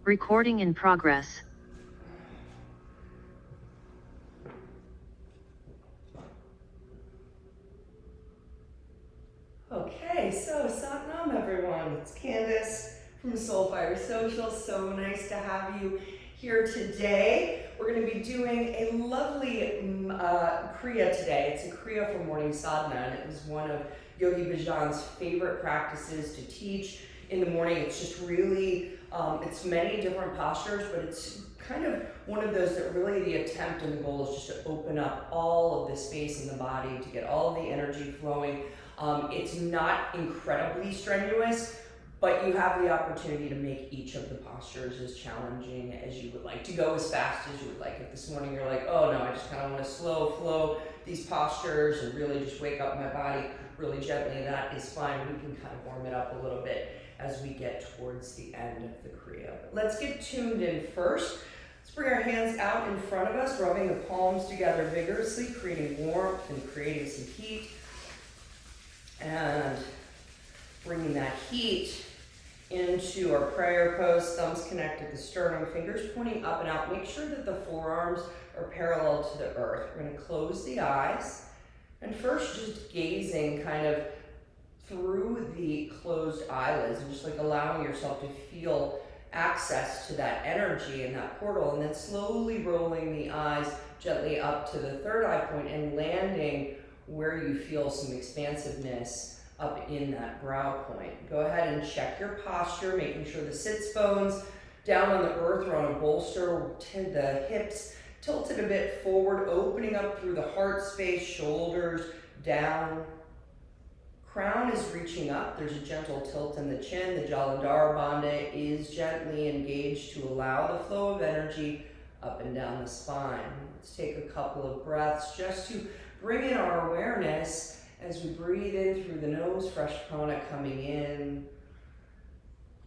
Recording in progress. Okay, so Satnam everyone, it's Candace from Soulfire Social. So nice to have you here today. We're going to be doing a lovely Kriya today. It's a Kriya for Morning Sadhana, and it was one of Yogi Bhajan's favorite practices to teach in the morning. It's just really, it's many different postures, but it's kind of one of those that really the attempt and the goal is just to open up all of the space in the body, to get all of the energy flowing. It's not incredibly strenuous, but you have the opportunity to make each of the postures as challenging as you would like, to go as fast as you would like. If this morning you're like, oh no, I just kind of want to slow flow these postures and really just wake up my body really gently, that is fine. We can kind of warm it up a little bit as we get towards the end of the Kriya. But let's get tuned in first. Let's bring our hands out in front of us, rubbing the palms together vigorously, creating warmth and creating some heat. And bringing that heat into our prayer pose, thumbs connected to sternum, fingers pointing up and out. Make sure that the forearms are parallel to the earth. We're going to close the eyes. And first, just gazing kind of through the closed eyelids and just like allowing yourself to feel access to that energy and that portal, and then slowly rolling the eyes gently up to the third eye point and landing where you feel some expansiveness up in that brow point. Go ahead and check your posture, making sure the sits bones down on the earth or on a bolster, the hips tilted a bit forward, opening up through the heart space, shoulders down. Crown is reaching up. There's a gentle tilt in the chin. The Jalandhara Bandha is gently engaged to allow the flow of energy up and down the spine. Let's take a couple of breaths just to bring in our awareness as we breathe in through the nose, fresh prana coming in,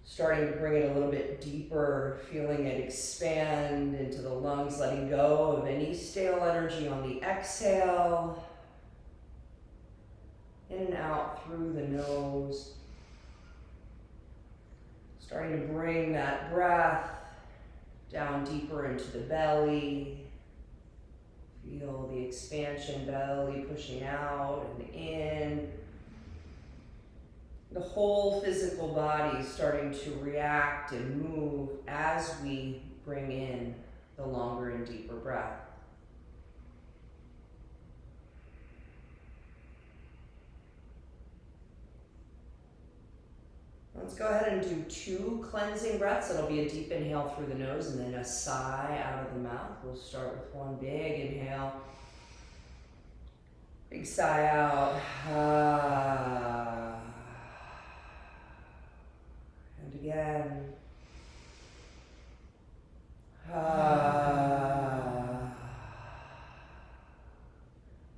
starting to bring it a little bit deeper, feeling it expand into the lungs, letting go of any stale energy on the exhale. In and out through the nose. Starting to bring that breath down deeper into the belly. Feel the expansion, belly pushing out and in. The whole physical body starting to react and move as we bring in the longer and deeper breath. Let's go ahead and do 2 cleansing breaths. It'll be a deep inhale through the nose and then a sigh out of the mouth. We'll start with one big inhale. Big sigh out. And again.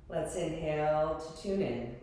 Let's inhale to tune in.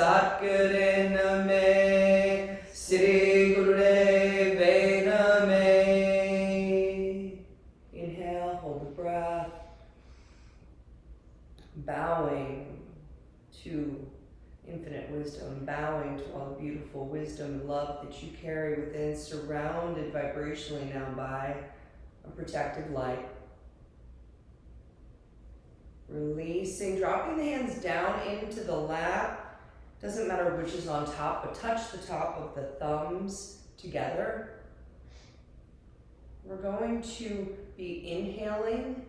Sat Guru Name bowing to all the beautiful wisdom and love that you carry within, surrounded vibrationally now by a protective light. Releasing, dropping the hands down into the lap. Doesn't matter which is on top, but touch the top of the thumbs together. We're going to be inhaling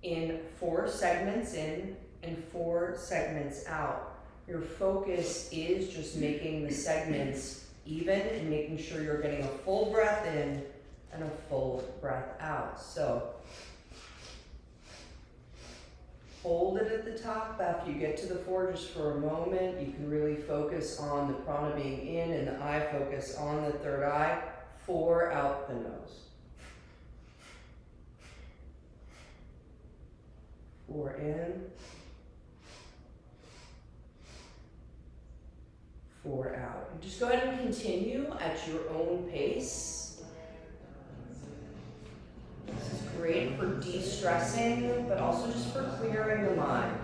in 4 segments in and 4 segments out. Your focus is just making the segments even and making sure you're getting a full breath in and a full breath out. So hold it at the top. After you get to the 4, just for a moment, you can really focus on the prana being in and the eye focus on the third eye. 4 out the nose. 4 in. 4 out. And just go ahead and continue at your own pace. This is great for de-stressing, but also just for clearing the mind.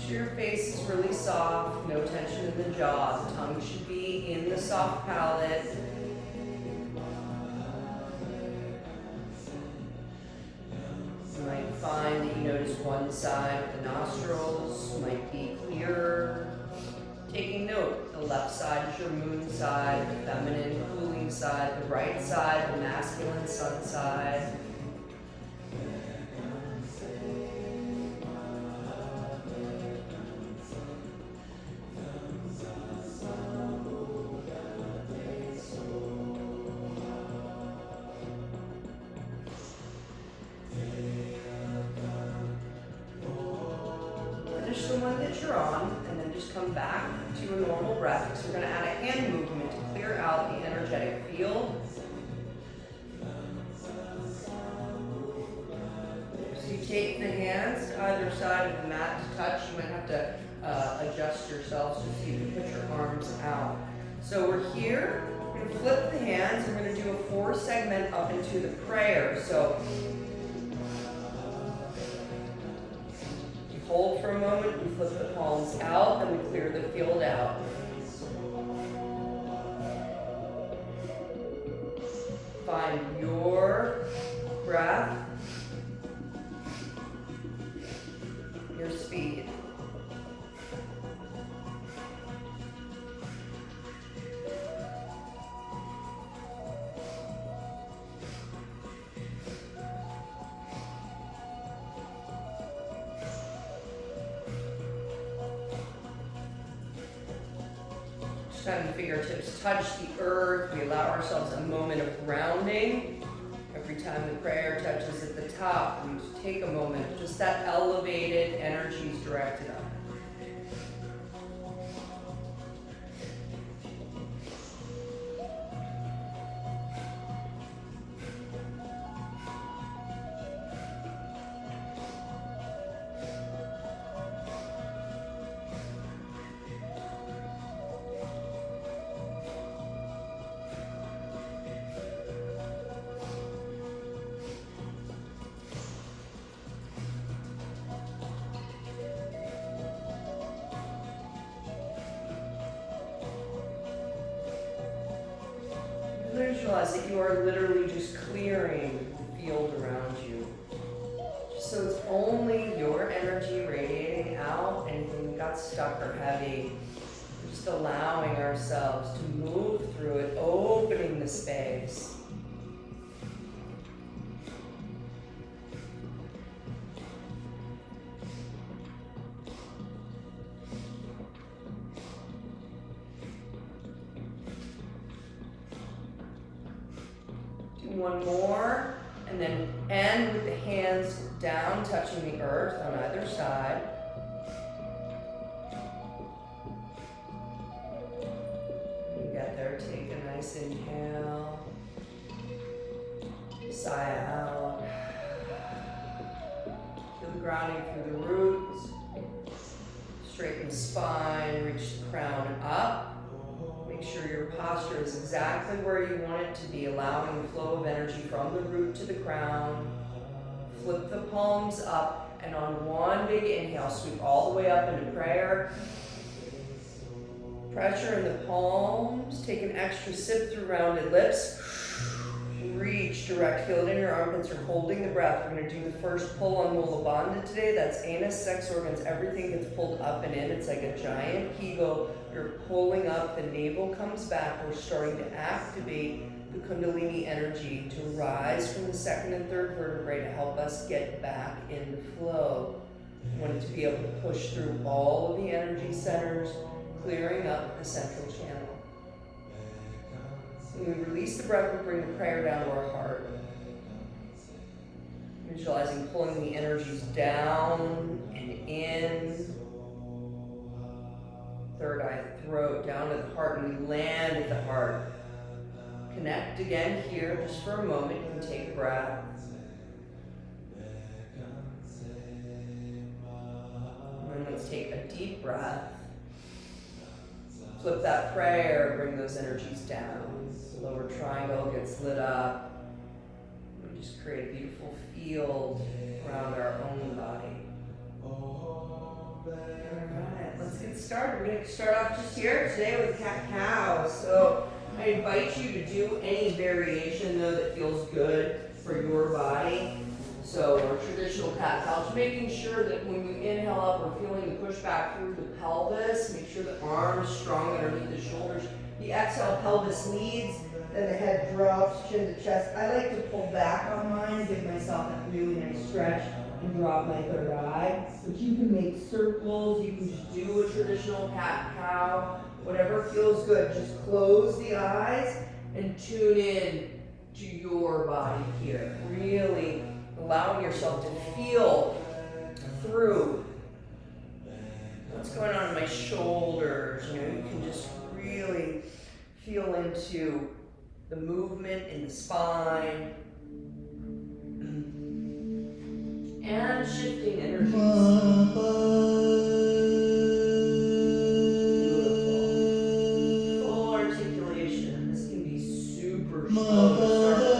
Your face is really soft, no tension in the jaw. The tongue should be in the soft palate. You might find that you notice one side of the nostrils might be clearer. Taking note, the left side is your moon side, the feminine cooling side, the right side, the masculine sun side. Come back to a normal breath. So we're going to add a hand movement to clear out the energetic field. So you take the hands to either side of the mat to touch. You might have to adjust yourselves just so you can put your arms out. So we're here. We're going to flip the hands. We're going to do a 4 segment up into the prayer. So hold for a moment, we flip the palms out, and we clear the field out. Find your breath, your speed. Time the fingertips touch the earth. We allow ourselves a moment of grounding. Every time the prayer touches at the top, we take a moment. Just that elevated energy is directed up. Visualize that you are literally just clearing the field around you. Just so it's only your energy radiating out, anything that got stuck or heavy. Just allowing ourselves to move through it, opening the space. one more, and then end with the hands down, touching the earth on either side. When you get there, take a nice inhale, sigh out. Feel the grounding through the roots. Straighten the spine, reach the crown up. Make sure your posture is exactly where you want it to be, allowing the flow of energy from the root to the crown. Flip the palms up, and on one big inhale, sweep all the way up into prayer. Pressure in the palms. Take an extra sip through rounded lips. Reach, direct, feel it in your armpits. You're holding the breath. We're going to do the first pull on Mula Bandha today. That's anus, sex organs, everything gets pulled up and in. It's like a giant kegel. You're pulling up, the navel comes back. We're starting to activate the Kundalini energy to rise from the second and third vertebrae to help us get back into flow. We want it to be able to push through all of the energy centers, clearing up the central channel. When we release the breath, we bring the prayer down to our heart. Visualizing pulling the energies down and in. Third eye, throat, down to the heart, and we land at the heart. Connect again here, just for a moment. You can take a breath. And then let's take a deep breath. Flip that prayer, bring those energies down. The lower triangle gets lit up. We just create a beautiful field around our own body. Alright, let's get started. We're going to start off just here today with cat-cow. So I invite you to do any variation though that feels good for your body. So our traditional cat-cow, just making sure that when we inhale up, we're feeling the push back through the pelvis. Make sure the arms strong underneath the shoulders. The exhale, pelvis leads, then the head drops, chin to chest. I like to pull back on mine, give myself a really nice stretch, and drop my third eye. But you can make circles, you can just do a traditional cat-cow, whatever feels good. Just close the eyes and tune in to your body here. Really allowing yourself to feel through what's going on in my shoulders. You know, you can just really feel into the movement in the spine and shifting energies. Beautiful. Full articulation. This can be super slow to start with.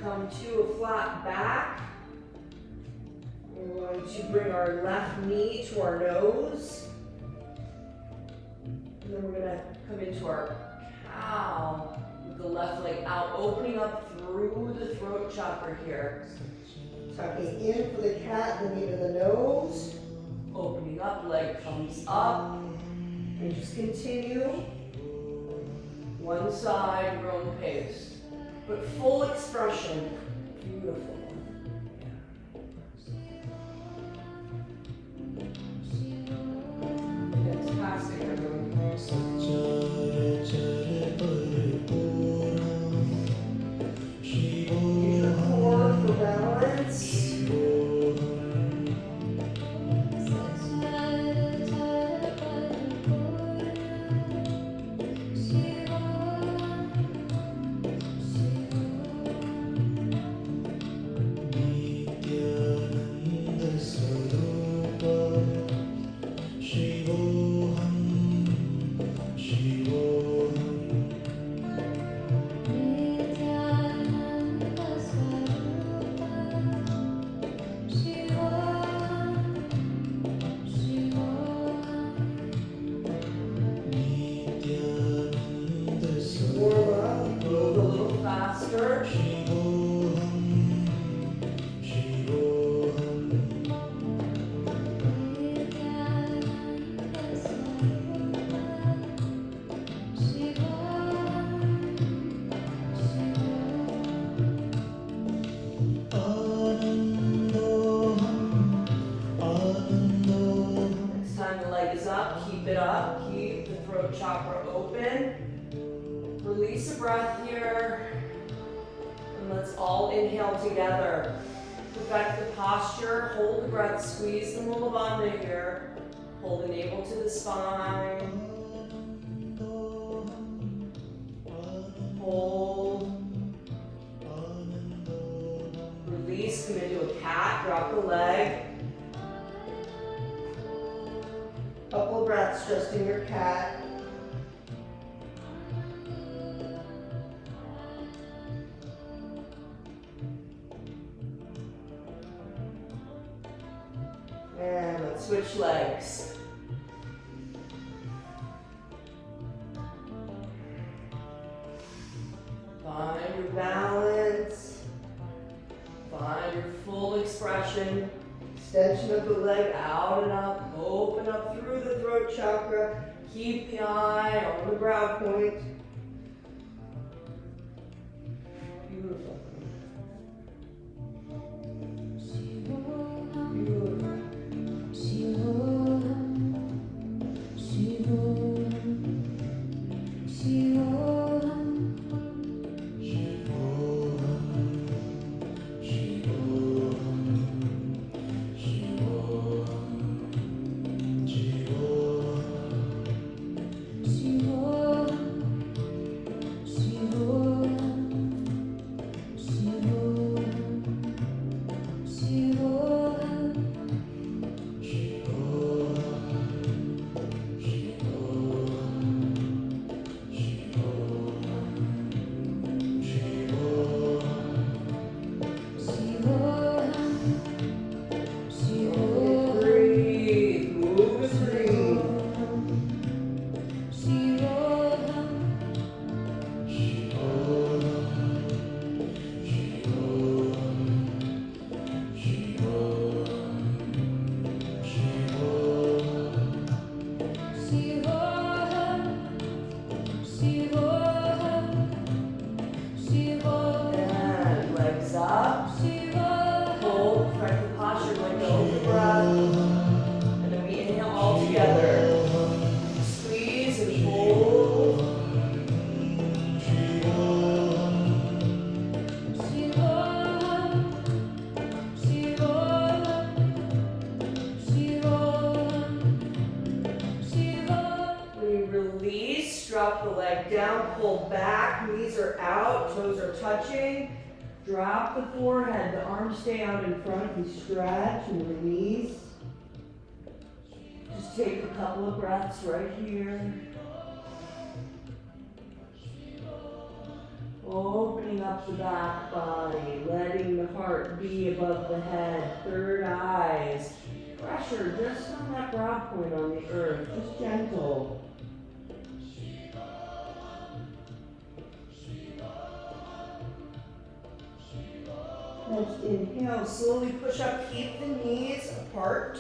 Come to a flat back. We're going to bring our left knee to our nose. And then we're going to come into our cow the left leg out, opening up through the throat chakra here. Tucking in for the cat, the knee to the nose. Opening up, leg comes up. And just continue. One side, your own pace. But full expression. Beautiful. Fantastic, everyone. Use your core for balance. Chakra open. Release a breath here. And let's all inhale together. Perfect the posture. Hold the breath. Squeeze the Mula Bandha here. Hold the navel to the spine. Hold. Release. Come into a cat. Drop the leg. Couple of breaths just in your cat. And let's switch legs. Find your balance. Find your full expression. Extension of the leg out and up. Open up through the throat chakra. Keep the eye on the brow point. Beautiful. Drop the leg down, pull back, knees are out, toes are touching. Drop the forehead, the arms stay out in front, you stretch and release. Just take a couple of breaths right here. Opening up the back body, letting the heart be above the head, third eyes. Pressure just on that brow point on the earth, just gentle. And inhale, slowly push up, keep the knees apart.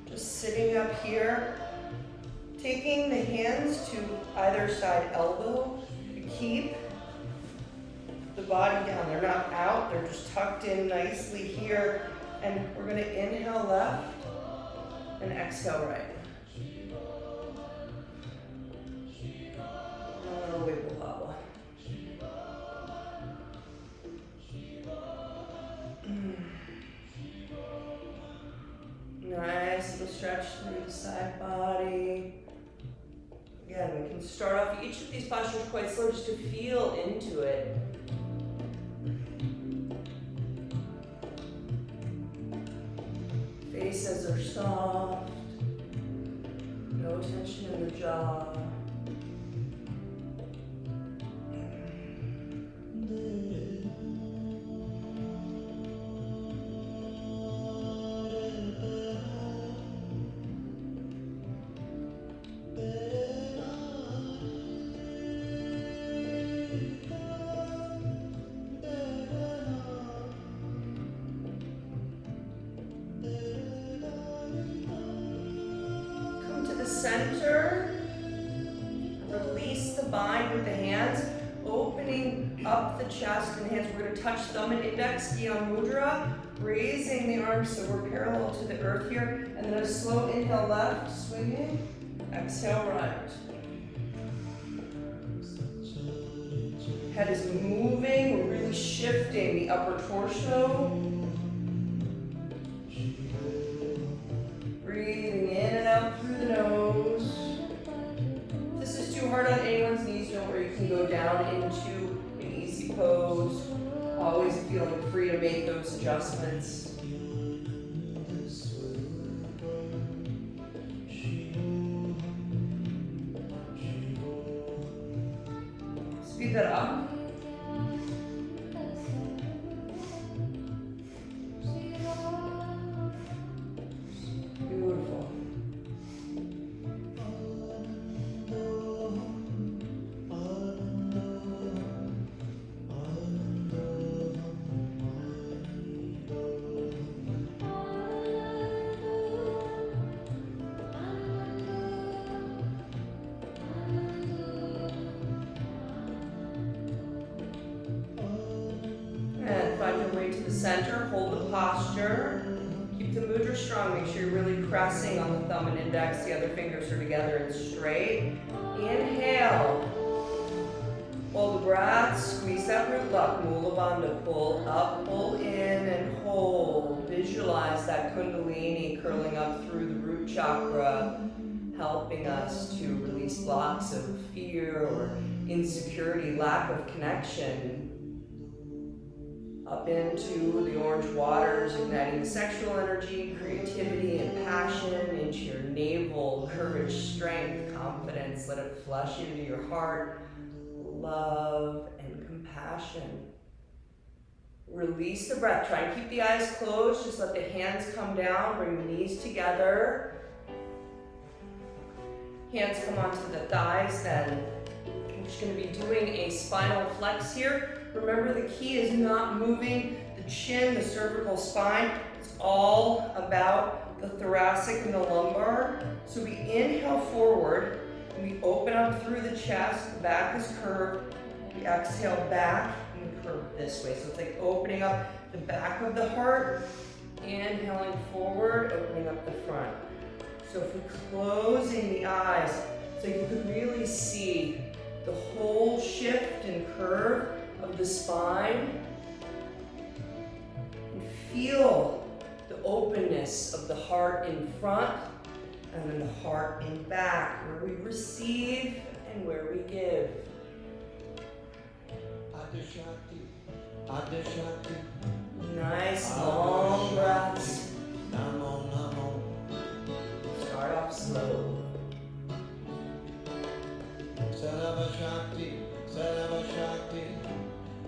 Just sitting up here, taking the hands to either side elbow to keep the body down. They're not out, they're just tucked in nicely here. And we're gonna inhale left and exhale right. A little wiggle wobble. Nice little stretch through the side body. Again, we can start off each of these postures quite slow just to feel into it. Faces are soft. No tension in the jaw. Center, release the bind with the hands, opening up the chest and hands. We're going to touch thumb and index, Gyan Mudra, raising the arms so we're parallel to the earth here, and then a slow inhale left, swinging, exhale right. Head is moving, we're really shifting the upper torso. Breathing in and out through the nose. If this is too hard on anyone's knees, don't worry, you can go down into an easy pose. Always feeling free to make those adjustments. Speed that up. Beautiful. And find your way to the center, hold the posture. Keep the mudra strong, make sure you're really pressing on the thumb and index, the other fingers are together and straight. Inhale. Hold the breath, squeeze that root lock, Mula Bandha, pull up, pull in and hold. Visualize that Kundalini curling up through the root chakra, helping us to release blocks of fear or insecurity, lack of connection. Up into the orange waters, igniting the sexual energy, creativity and passion, into your navel, courage, strength, confidence. Let it flush into your heart, love and compassion. Release the breath. Try and keep the eyes closed. Just let the hands come down. Bring the knees together. Hands come onto the thighs then. I'm just going to be doing a spinal flex here. Remember, the key is not moving the chin, the cervical spine. It's all about the thoracic and the lumbar. So we inhale forward, and we open up through the chest. The back is curved. We exhale back and curve this way. So it's like opening up the back of the heart, inhaling forward, opening up the front. So if we're closing the eyes, so you can really see the whole shift and curve of the spine, and feel the openness of the heart in front and then the heart in back, where we receive and where we give. Nice long breaths. Start off slow. Sarva Shakti, Sarva Shakti,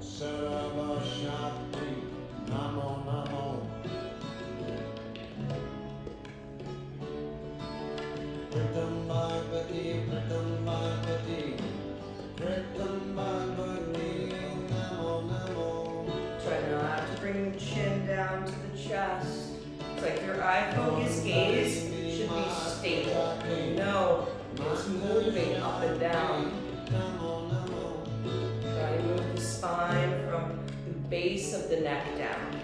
Sarva Shakti, Namo Namo. Pritam Bhagavati, Pritam Bhagavati, Pritam Bhagavati, Namo Namo. the chin down to the chest. It's like your eye focus gaze should be stable. You know it's moving up and down. Try to move the spine from the base of the neck down.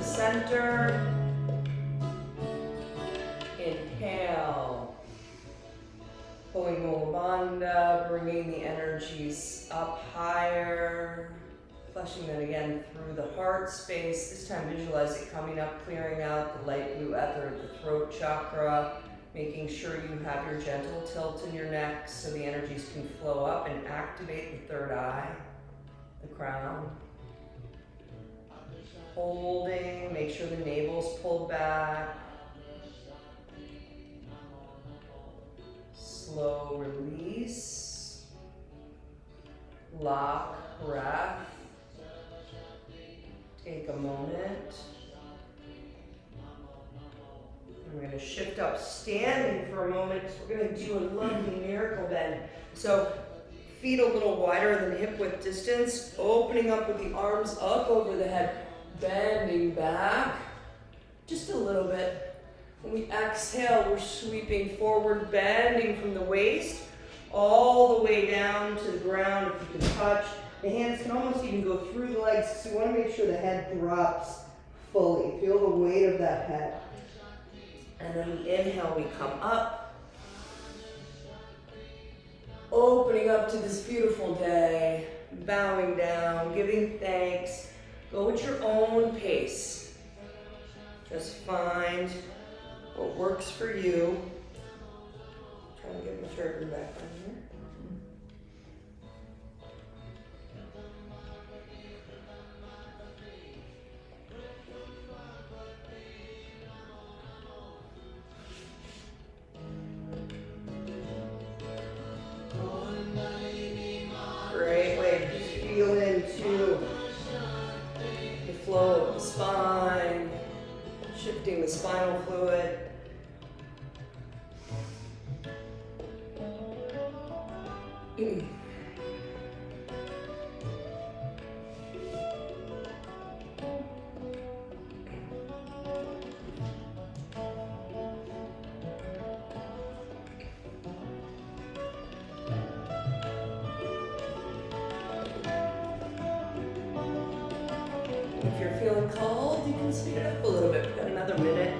Center. Inhale. Pulling Mula Bandha, bringing the energies up higher. Flushing them again through the heart space. This time visualize it coming up, clearing out the light blue ether of the throat chakra. Making sure you have your gentle tilt in your neck so the energies can flow up and activate the third eye, the crown. Holding, make sure the navel's pulled back. Slow release. Lock breath. Take a moment. We're going to shift up standing for a moment because we're going to do a lovely miracle bend. So feet a little wider than hip width distance, opening up with the arms up over the head. Bending back just a little bit. When we exhale, we're sweeping forward, bending from the waist all the way down to the ground if you can touch. The hands can almost even go through the legs because we want to make sure the head drops fully. Feel the weight of that head. And then we inhale, we come up. Opening up to this beautiful day, bowing down, giving thanks. Go at your own pace. Just find what works for you. Try to get my trigger back on here. Great way to just feel into the flow of the spine, shifting the spinal fluid. If you're feeling cold, you can speed it up a little bit. We've got another minute.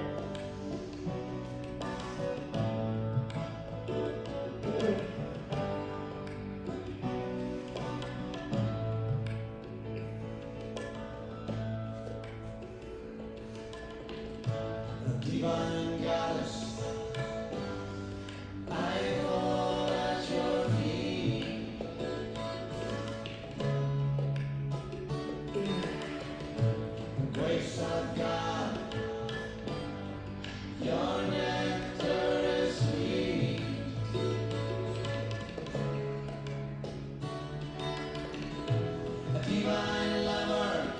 Divine Goddess, I fall at your feet. Grace of God, your nectar is sweet. A divine lover,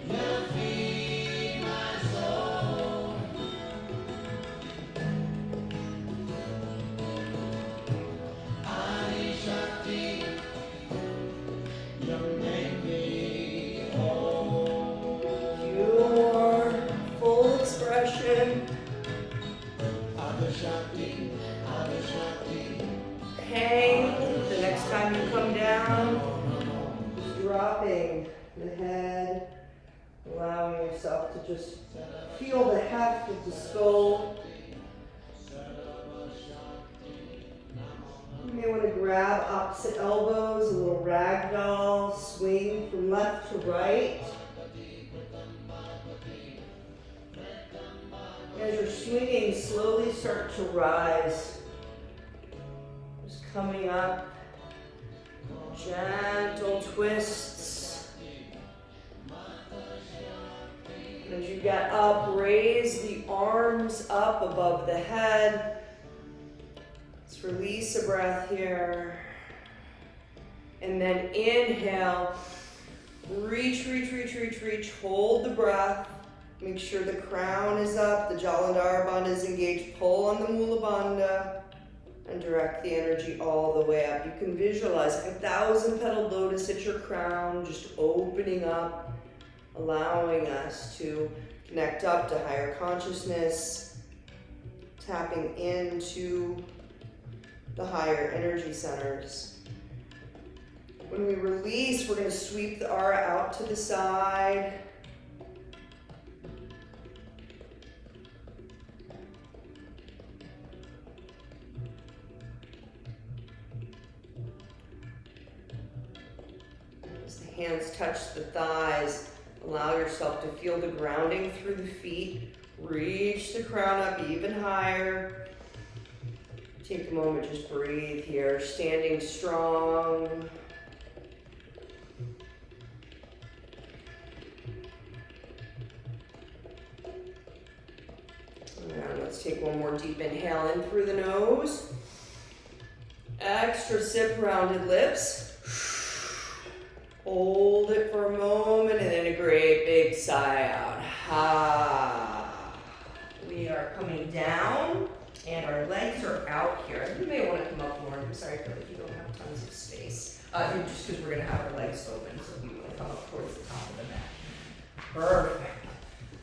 you feed my soul. Adi Shakti, you make me whole. Your full expression. Adi Shakti, Adi Shakti. Hang the next time you come down. Dropping the head, allowing yourself to just feel the heft of the skull. You may want to grab opposite elbows, a little ragdoll, swing from left to right. As you're swinging, slowly start to rise. Just coming up, gentle twists. And as you get up, raise the arms up above the head. Let's release a breath here. And then inhale, reach, reach, reach, reach, reach. Hold the breath. Make sure the crown is up, the Jalandhara bandha is engaged. Pull on the Mula bandha and direct the energy all the way up. You can visualize like 1,000-petaled lotus at your crown, just opening up, allowing us to connect up to higher consciousness, tapping into the higher energy centers. When we release, we're going to sweep the aura out to the side. As the hands touch the thighs, allow yourself to feel the grounding through the feet. Reach the crown up even higher. Take a moment, just breathe here, standing strong. And let's take one more deep inhale in through the nose. Extra sip, rounded lips. Hold it for a moment and then a great big sigh out. Ha. We are coming down and our legs are out here. You may want to come up more. I'm sorry, I feel like you don't have tons of space. Just because we're going to have our legs open, so you want to come up towards the top of the mat. Perfect.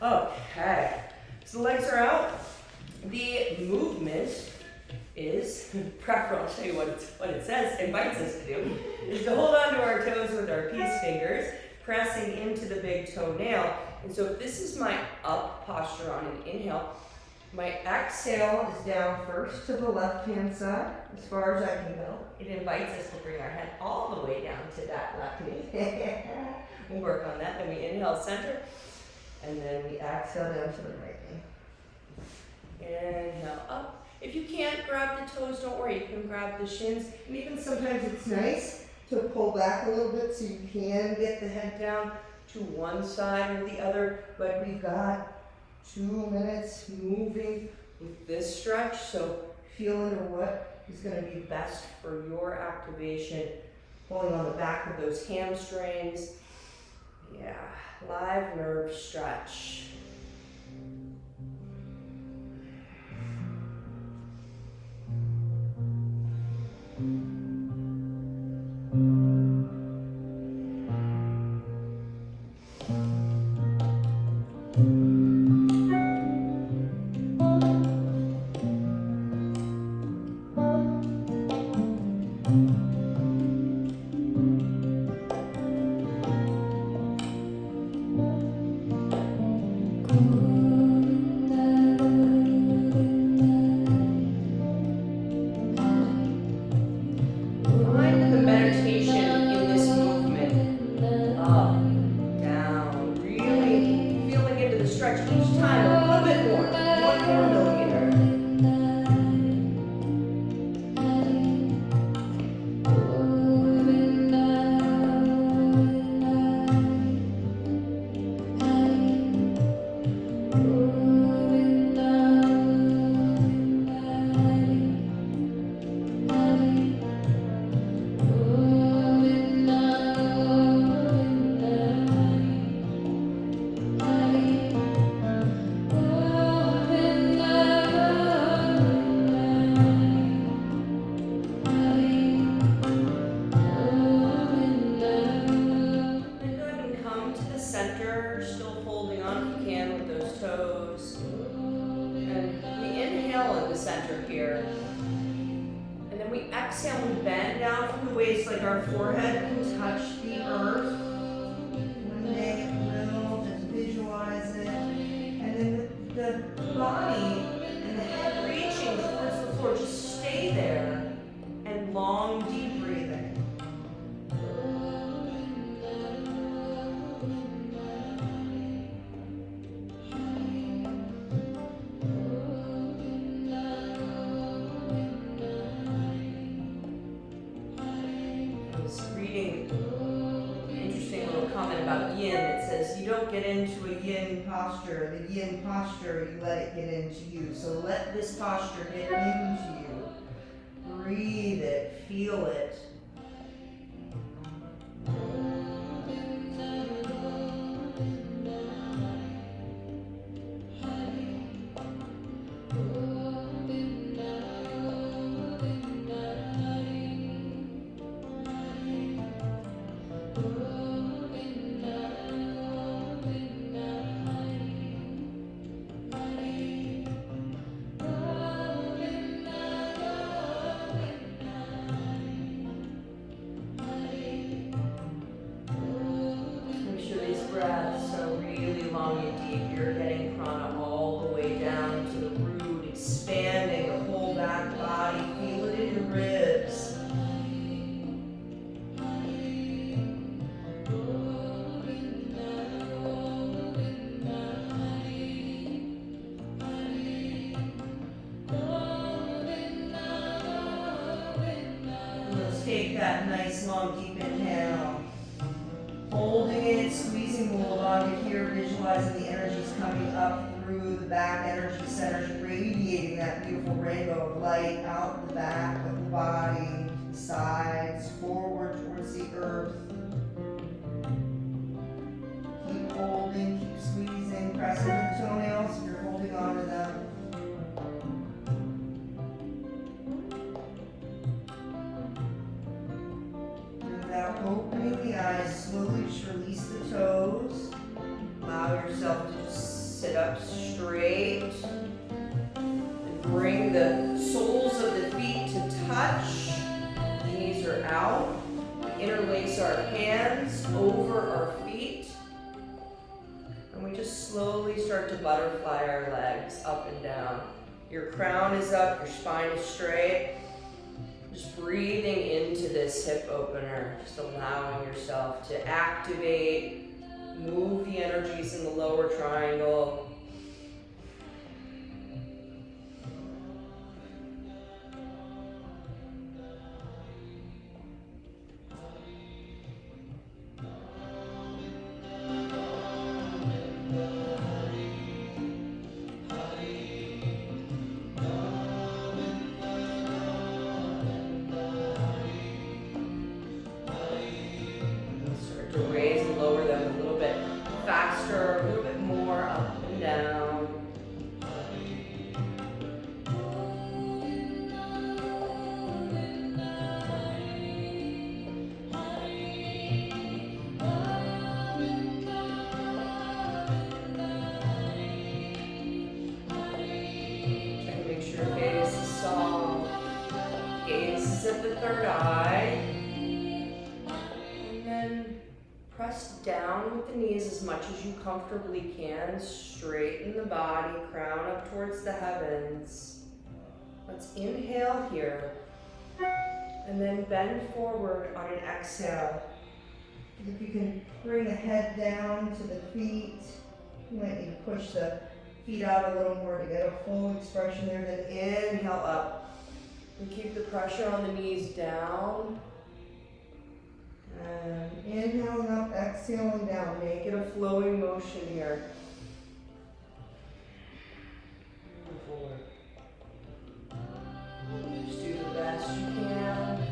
Okay. So the legs are out. The movement is, preferable, I'll show you what it says, invites us to do, is to hold on to our toes with our peace fingers, pressing into the big toenail. And so if this is my up posture on an inhale, my exhale is down first to the left-hand side, as far as I can go. It invites us to bring our head all the way down to that left knee. We'll work on that. Then we inhale center, and then we exhale down to the right knee. Inhale up. If you can't grab the toes, don't worry. You can grab the shins. And even sometimes it's nice to pull back a little bit so you can get the head down to one side or the other. But we've got 2 minutes moving with this stretch. So feel into what is going to be best for your activation. Pulling on the back of those hamstrings. Yeah, live nerve stretch. The yin posture, you let it get into you. So let this posture get into you. Breathe it, feel it. take that nice long deep inhale. Holding it, squeezing mula bandha here, visualizing the energies coming up through the back energy centers, radiating that beautiful rainbow of light out the back of the body, the sides, forward towards the earth. Keep holding, keep squeezing, press into the toenails if you're holding on to them. Without opening the eyes, slowly just release the toes. Allow yourself to just sit up straight. And bring the soles of the feet to touch. Knees are out. Interlace our hands over our feet. And we just slowly start to butterfly our legs up and down. Your crown is up, your spine is straight. Just breathing into this hip opener, just allowing yourself to activate, move the energies in the lower triangle. As much as you comfortably can, straighten the body, crown up towards the heavens. Let's inhale here, and then bend forward on an exhale. If you can bring the head down to the feet, you might need to push the feet out a little more to get a full expression there. Then inhale up, and keep the pressure on the knees down. And inhaling up, exhaling down. Make it a flowing motion here. Forward. Just do the best you can.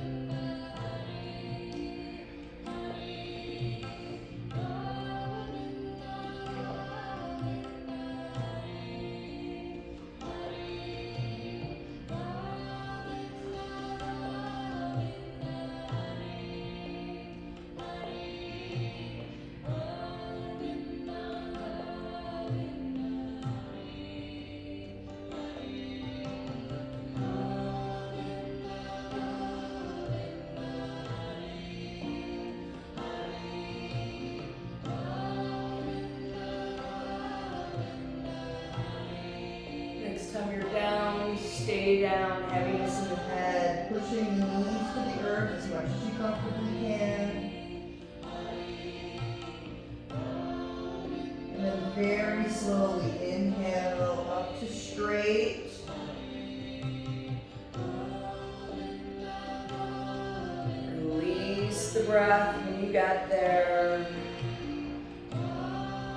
Time you're down, stay down, heaviness in the head, Pushing the knees to the earth as much as you comfortably can. And then very slowly inhale up to straight. Release the breath when you get there.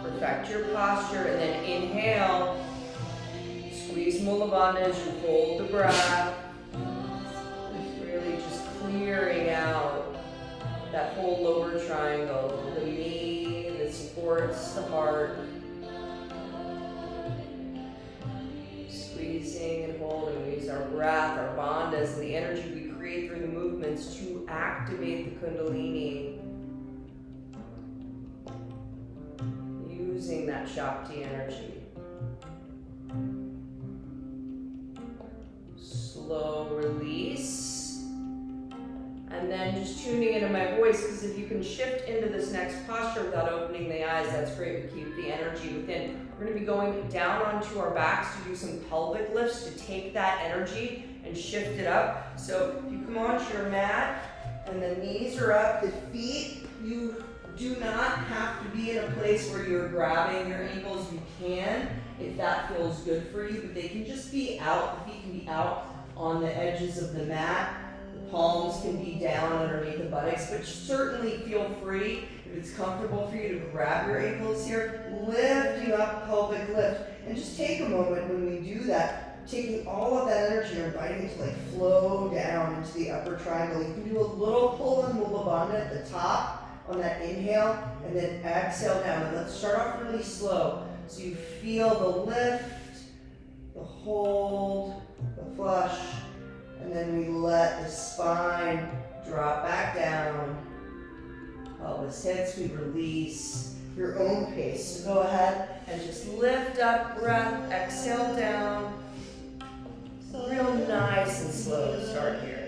Perfect your posture, and then inhale. Squeeze Mula Bandha as you hold the breath. It's really just clearing out that whole lower triangle, the knee that supports the heart. Squeezing and holding. We use our breath, our bandhas, and the energy we create through the movements to activate the Kundalini. Using that Shakti energy. Slow release, and then just tuning into my voice, because if you can shift into this next posture without opening the eyes, that's great. We keep the energy within. We're going to be going down onto our backs to do some pelvic lifts to take that energy and shift it up. So if you come onto your mat and the knees are up, the feet, you do not have to be in a place where you're grabbing your ankles. You can, if that feels good for you, but they can just be out. The feet can be out on the edges of the mat. The palms can be down buttocks, but certainly feel free, if it's comfortable for you, to grab your ankles here, lifting up, pelvic lift. And just take a moment when we do that, taking all of that energy, or inviting it to like flow down into the upper triangle. You can do a little pull and mula bandha at the top on that inhale, and then exhale down. And let's start off really slow. So you feel the lift, the hold, the flush, and then we let the spine drop back down. Pelvis hits, we release. Your own pace. So go ahead and just lift up, breath, exhale down. Real nice and slow to start here.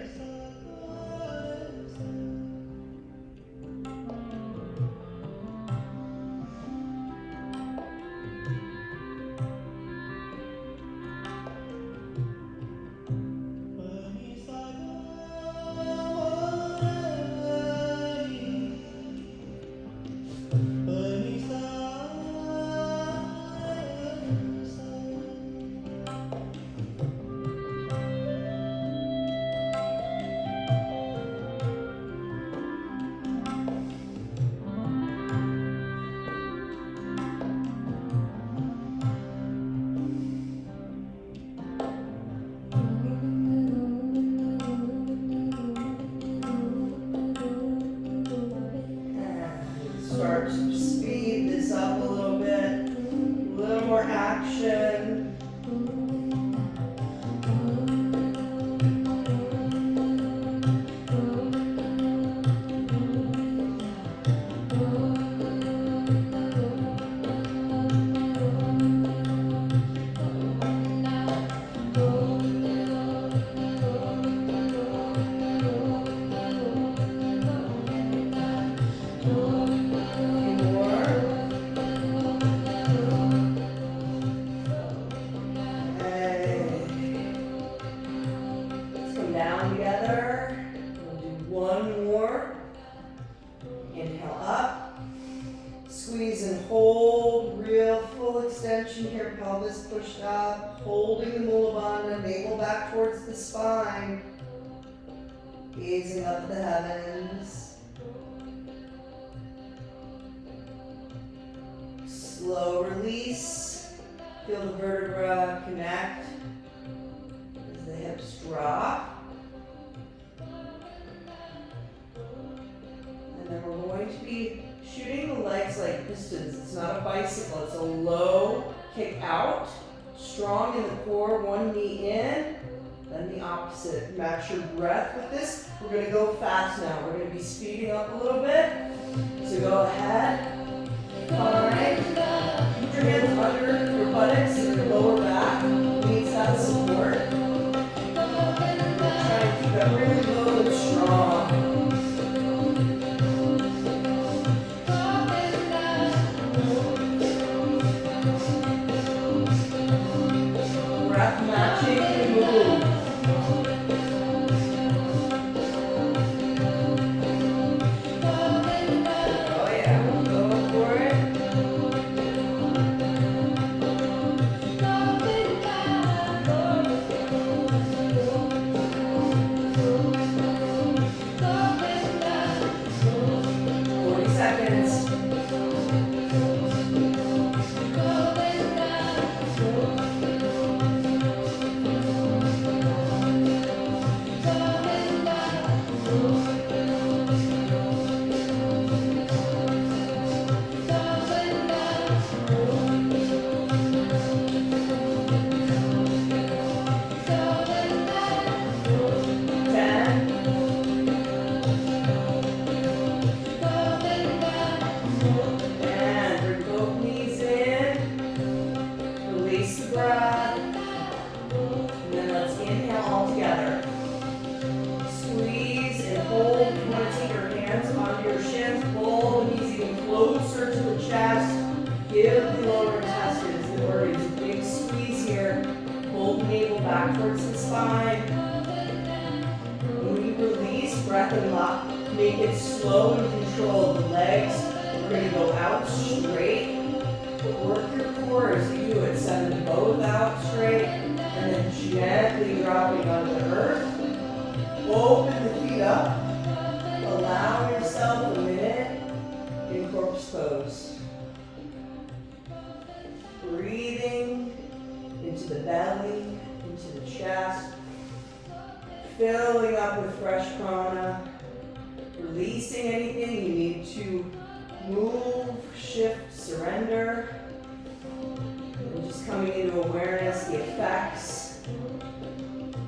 Start to speed this up a little bit, a little more action. Here, pelvis pushed up, holding the mula bandha, navel back towards the spine, gazing up at the heavens. Slow release, feel the vertebra connect as the hips drop. And then we're going to be shooting the legs like pistons. It's not a bicycle, it's a low kick out, strong in the core, one knee in, then the opposite. Match your breath with this. We're going to go fast now. We're going to be speeding up a little bit. So go ahead. Alright. Keep your hands under your buttocks and your lower back. Needs that support. Try and keep it really low and strong. Breath matching the move. Oh yeah, go for it. Back towards the spine. When you release, breath and lock. Make it slow and controlled. The legs are going to go out straight. But work your core as you do it. Send them both out straight. And then gently dropping onto the earth. Open the feet up. Allow into the belly, into the chest, filling up with fresh prana, releasing anything you need to move, shift, surrender, and just coming into awareness, the effects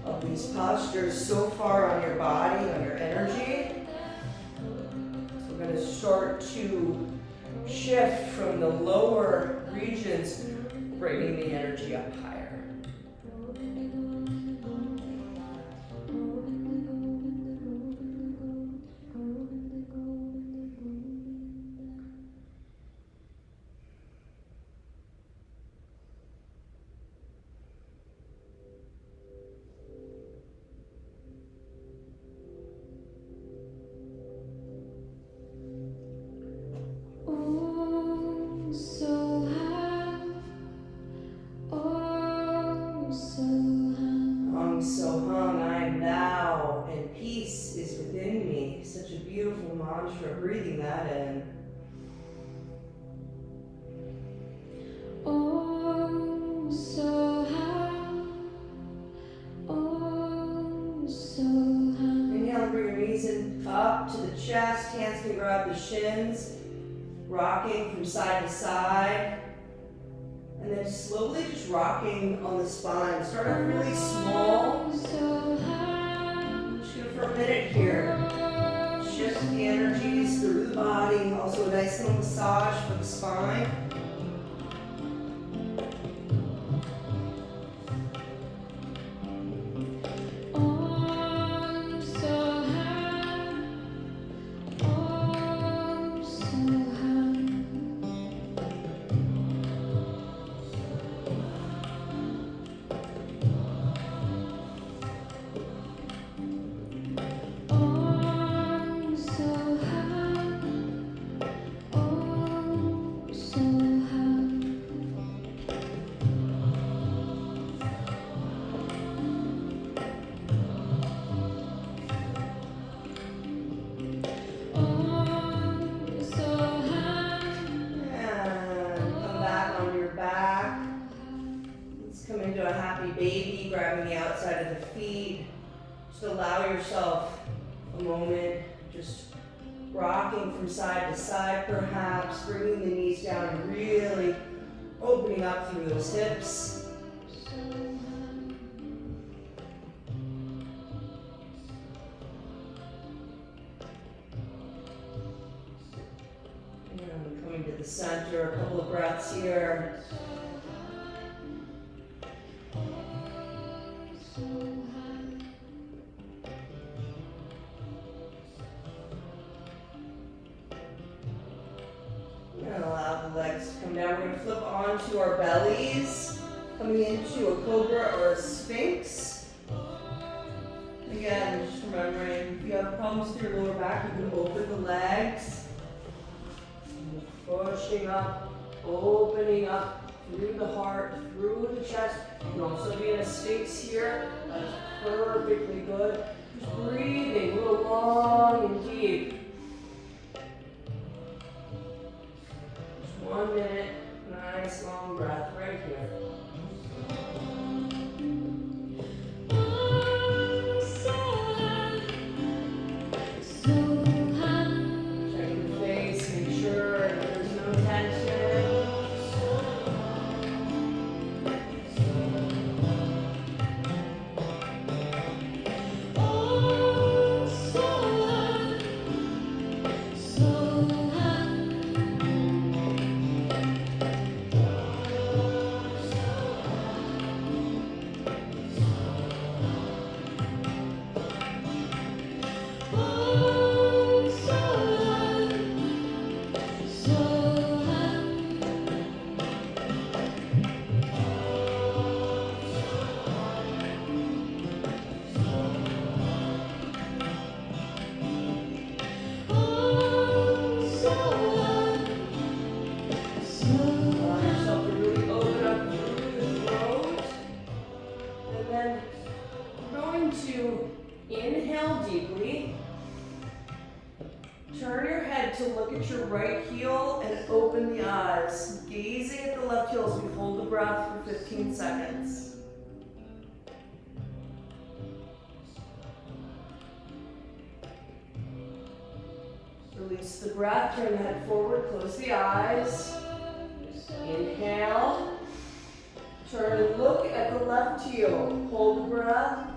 of these postures so far on your body, on your energy. So we're going to start to shift from the lower regions, bringing the energy up higher. Mantra, breathing that in. Om Soham, Om Soham. Inhale, bring your knees in up to the chest. Hands can grab the shins, rocking from side to side. And then slowly just rocking on the spine. Start off really small. Just go for a minute here. Shift the energies through the body. Also a nice little massage for the spine. Om Soham, Om Soham. Baby, grabbing the outside of the feet. Just allow yourself a moment, just rocking from side to side perhaps, bringing the knees down and really opening up through those hips. And coming to the center, a couple of breaths here. And allow the legs to come down. We're going to flip onto our bellies, coming into a cobra or a sphinx. Again, just remembering, if you have problems with your lower back, you can open the legs. Pushing up, opening up through the heart, through the chest. You can also be in a sphinx here. That's perfectly good. Just breathing real long and deep. 1 minute, nice long breath right here. Checking the face, make sure there's no tension. Turn your head head to look at your right heel and open the eyes. Gazing at the left heel as we hold the breath for 15 seconds. Release the breath, turn the head forward, close the eyes. Inhale. Turn and look at the left heel. Hold the breath.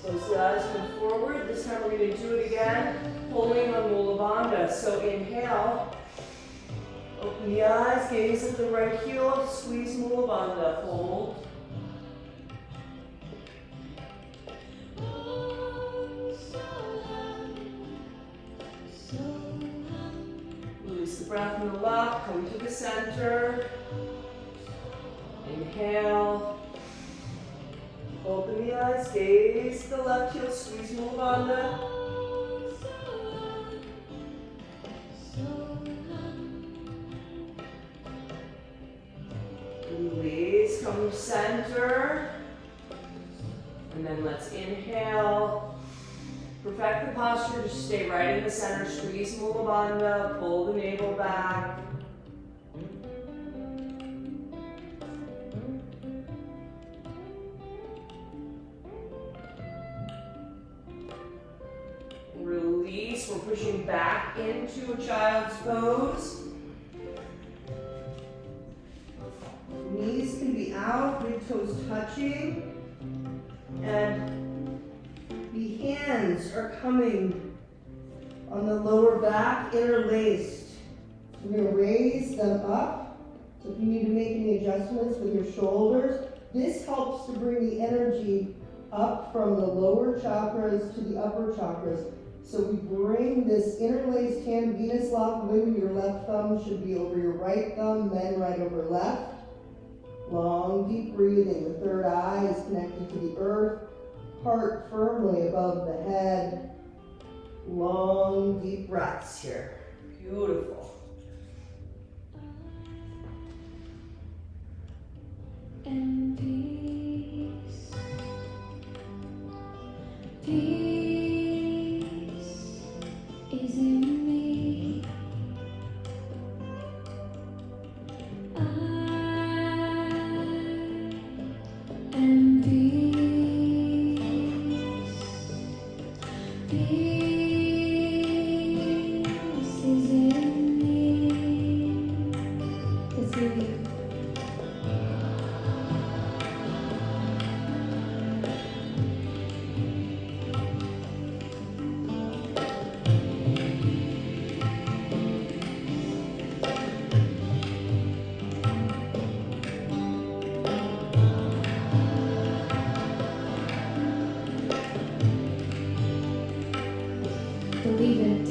Close the eyes, move forward. This time we're going to do it again, holding on Mula Bandha. So inhale. Open the eyes, gaze at the right heel, squeeze Mula Bandha. Hold. Release the breath from the left, come to the center. Inhale. Open the eyes, gaze the left heel, squeeze Mula Bandha. Release, come to center. And then let's inhale. Perfect the posture, just stay right in the center, squeeze Mula Bandha, pull the navel back. Release, we're pushing back into a child's pose. Knees can be out, big toes touching. And the hands are coming on the lower back, interlaced. We're going to raise them up. So if you need to make any adjustments with your shoulders, this helps to bring the energy up from the lower chakras to the upper chakras. So we bring this interlaced hand, Venus lock, maybe your left thumb should be over your right thumb, then right over left. Long, deep breathing. The third eye is connected to the earth. Heart firmly above the head. Long, deep breaths here. Beautiful. And peace, peace is in me. I am peace, peace is in me. It's in you. Believe it.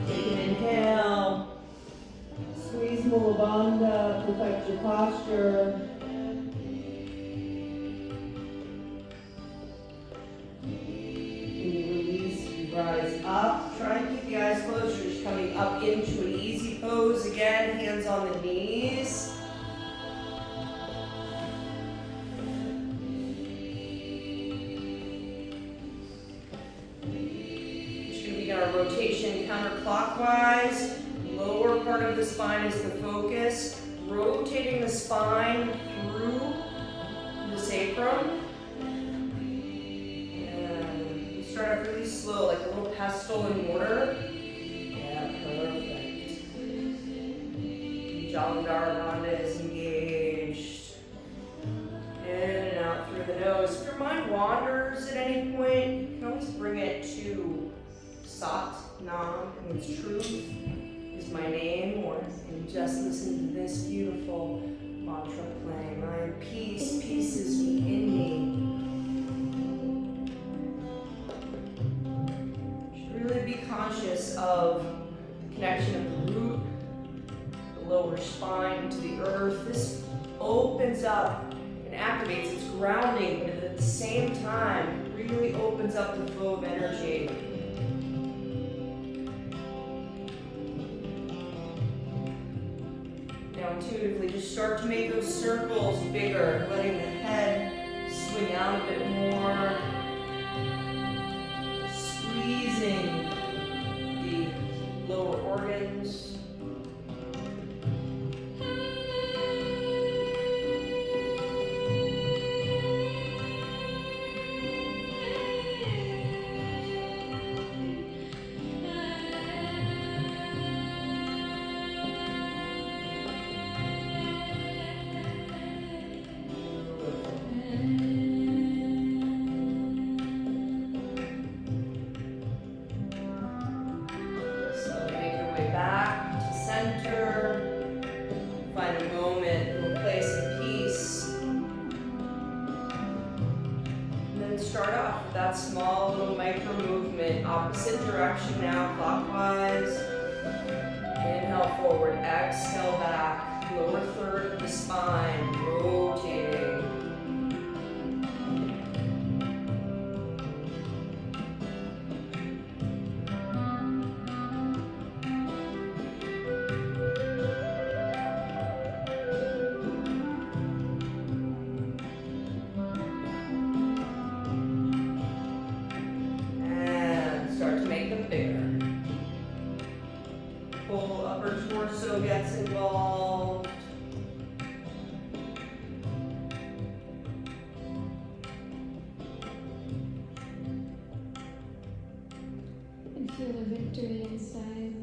Take an inhale. Squeeze Mula Bandha, perfect your posture. When you release, you rise up. Try and keep the eyes closed. You're just coming up into an easy pose again, hands on the knees. Our rotation counterclockwise. Lower part of the spine is the focus. Rotating the spine through the sacrum. And we start off really slow, like a little pestle and mortar. Yeah, perfect. Jalandhara Bandha is engaged. In and out through the nose. If your mind wanders at any point, you can always bring it to Sat Nam, means truth is my name, or you can just listen to this beautiful mantra playing. I am peace, peace is within me. You should really be conscious of the connection of the root, the lower spine to the earth. This opens up and activates, it's grounding, but at the same time, it really opens up the flow of energy. start to make those circles bigger, letting the head swing out a bit more, squeezing the lower organs. Small little micro movement, opposite direction now, clockwise. Inhale forward, exhale back, lower third of the spine, rotating. Torso gets involved. And feel the victory inside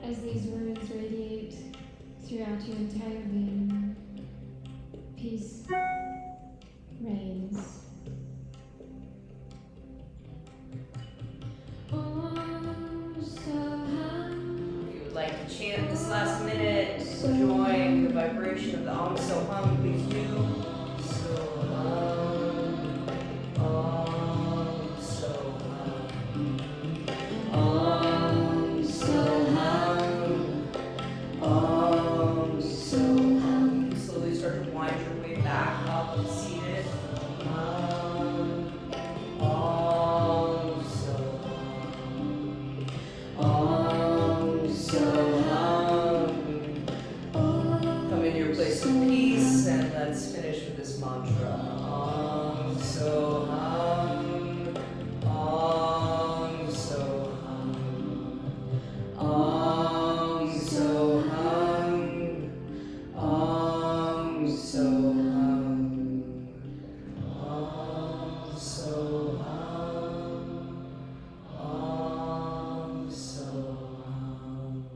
as these words radiate throughout your entire being. Peace reigns. Like to chant this last minute, enjoying the vibration of the Om So Hum, please do. So hum, Om So hum, Om So hum, Om So hum. Slowly start to wind your way back up to seated. Om So hum, So come into your place of peace, and let's finish with this mantra. Om So hum, Om So hum, Om So hum, Om So hum, Om So hum, Om So hum.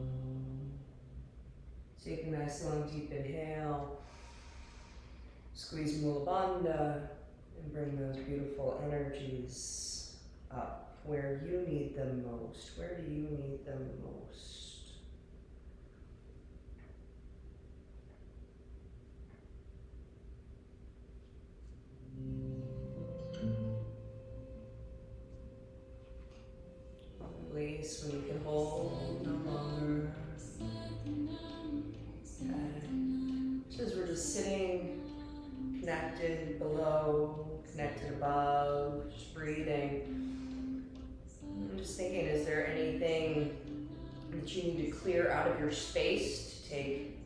Take a nice long deep inhale, squeeze Mula Bandha, and bring those beautiful energies up where you need them most. Where do you need them most? A place when you can hold no longer. Just as we're just sitting, connected below, connected above, just breathing. I'm just thinking, is there anything that you need to clear out of your space to take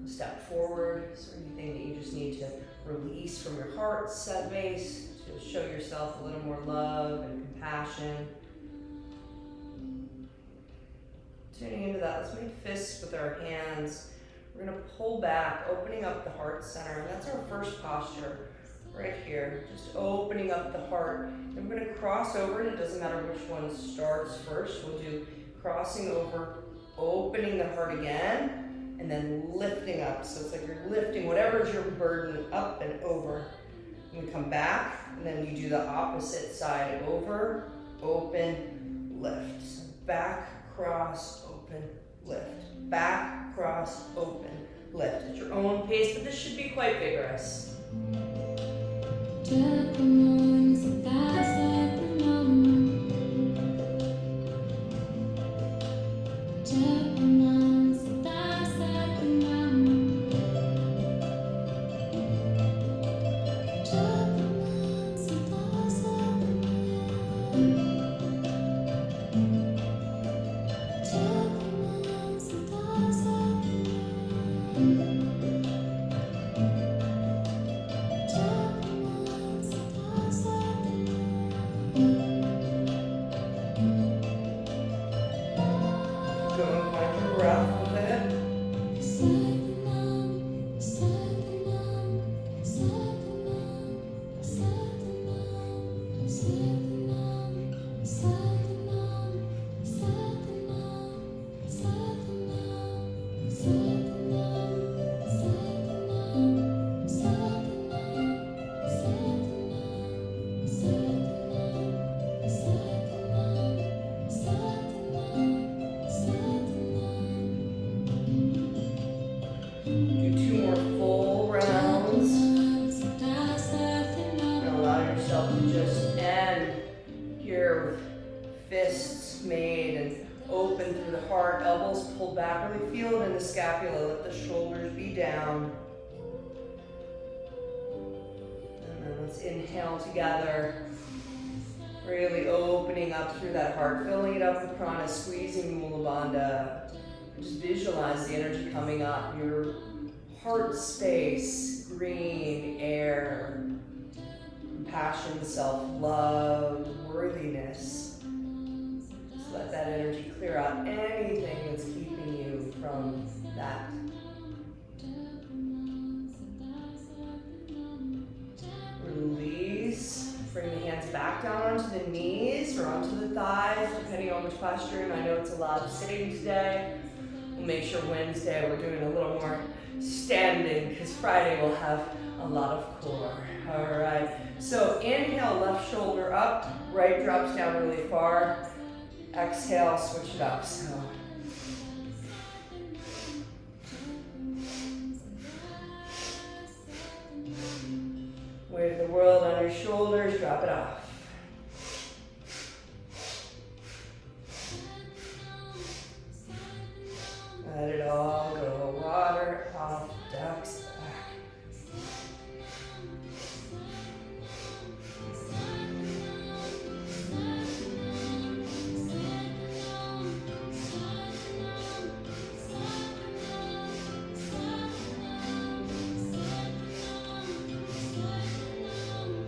a step forward? Is there anything that you just need to release from your heart space to show yourself a little more love and compassion? Tuning into that, let's make fists with our hands. We're going to pull back, opening up the heart center, and that's our first posture right here. Just opening up the heart. And we're going to cross over, and it doesn't matter which one starts first. We'll do crossing over, opening the heart again, and then lifting up. So it's like you're lifting whatever is your burden up and over. And we come back, and then you do the opposite side. Over, open, lift. So back, cross, open, lift. Back, cross, open, lift. At your own pace, but this should be quite vigorous. here with fists made and open through the heart, elbows pulled back. Really feel it in the scapula. Let the shoulders be down. And then let's inhale together. Really opening up through that heart, filling it up with prana, squeezing Mula Bandha. Just visualize the energy coming up. Your heart space, green air, compassion, self-love, worthiness. Just let that energy clear out anything that's keeping you from that. Release. Bring the hands back down onto the knees or onto the thighs, depending on which posture. And I know it's a lot of sitting today. We'll make sure Wednesday we're doing a little more standing because Friday we'll have a lot of core. All right. So inhale, left shoulder up, right drops down really far. Exhale, switch it up. So weight of the world on your shoulders, drop it off. Let it all go. Water off, ducks back.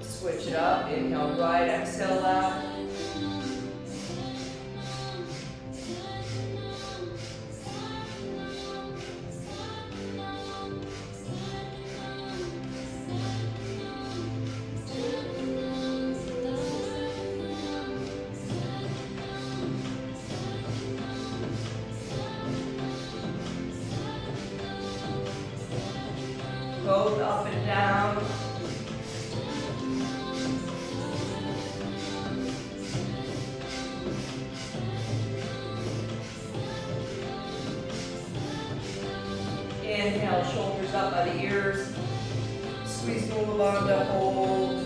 Switch it up. Inhale right, exhale left. Both up and down. Inhale, shoulders up by the ears. Squeeze Mula Bandha, hold.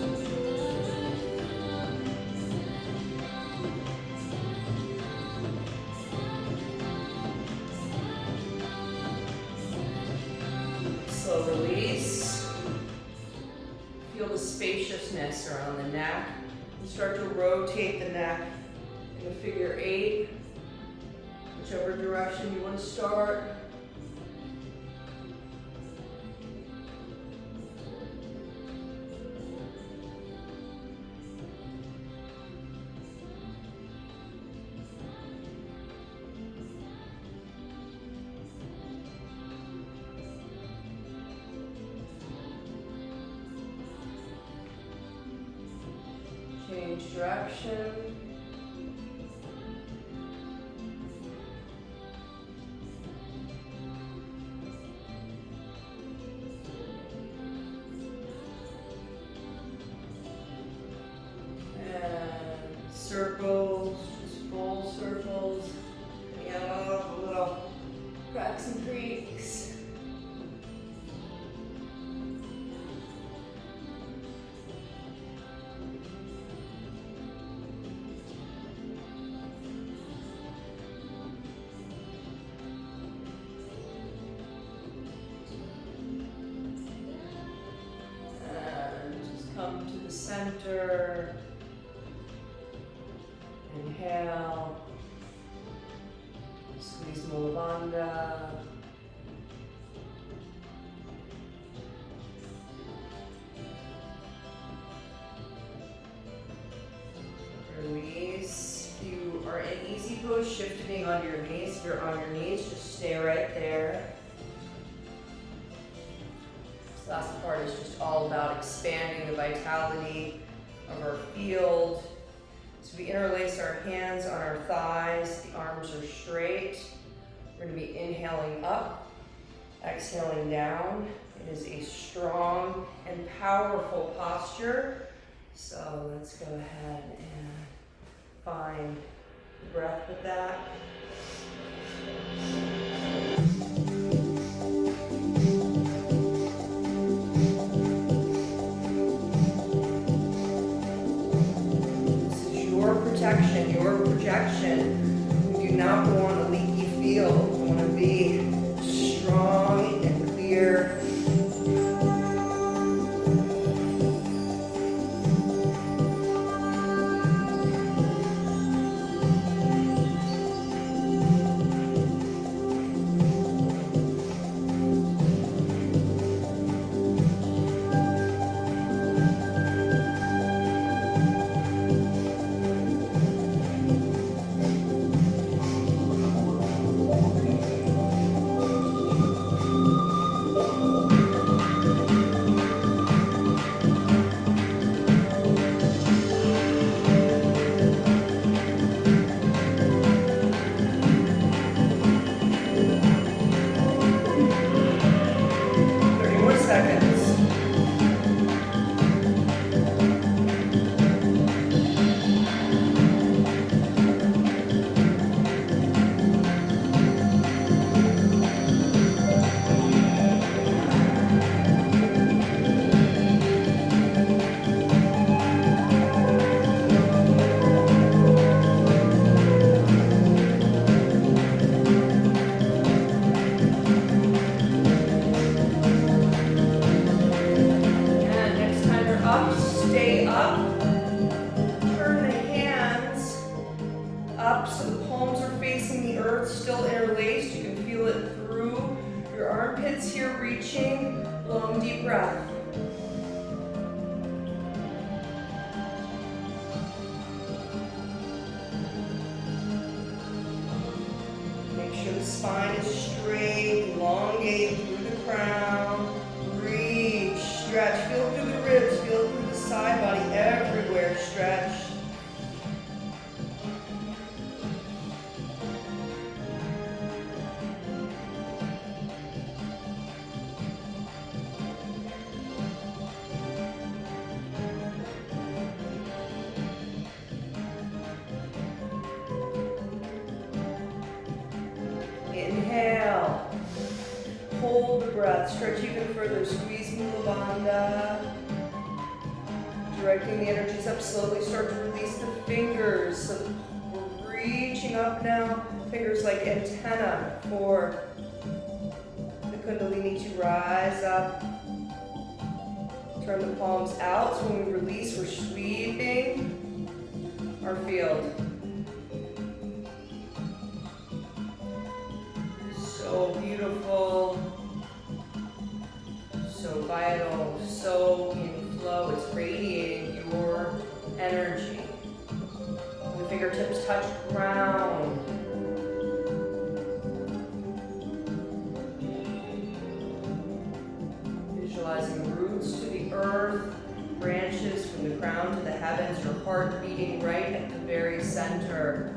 Slow release. Feel the spaciousness around the neck. And start to rotate the neck in a figure 8. Whichever direction you want to start. Change direction. And circles, just full circles. Little cracks and creaks. Come to the center. Inhale. Squeeze Mula Bandha. Release. If you are in easy pose, shifting onto your knees. If you're on your knees, just stay right there. This last part is just all about expanding the vitality of our field. So we interlace our hands on our thighs, the arms are straight. We're going to be inhaling up, exhaling down. It is a strong and powerful posture. So let's go ahead and find breath with that. protection, your projection. We do not want a leaky field. We want to be strong and clear. Spine is straight, elongate through the crown, reach, stretch, feel through the ribs, feel through the side body, everywhere, stretch. Inhale, hold the breath, stretch even further, squeeze Mula Bandha. Directing the energies up, slowly start to release the fingers. So we're reaching up now, fingers like antenna for the Kundalini to rise up. Turn the palms out, so when we release, we're sweeping our field. So beautiful, so vital, so in flow. It's radiating your energy. The fingertips touch ground. Visualizing roots to the earth, branches from the ground to the heavens, your heart beating right at the very center.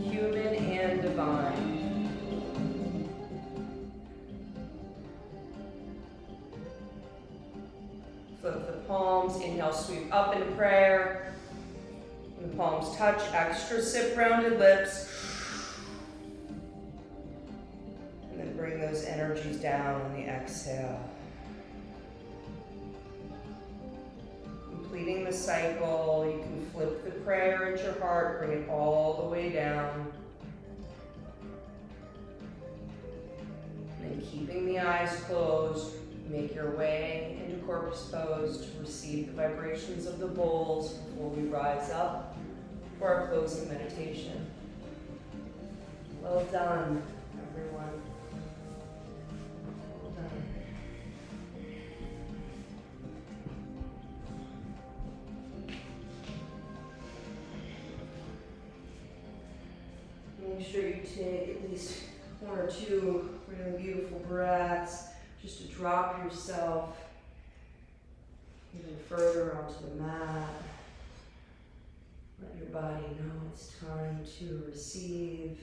Human and divine. Flip the palms, inhale, sweep up in prayer. When the palms touch, extra sip, rounded lips. And then bring those energies down on the exhale. Completing the cycle, you can flip the prayer at your heart, bring it all the way down. And then keeping the eyes closed, make your way into corpse pose to receive the vibrations of the bowls before we rise up for our closing meditation. Well done, everyone. Well done. Make sure you take at least one or two really beautiful breaths just to drop yourself even further onto the mat. Let your body know it's time to receive.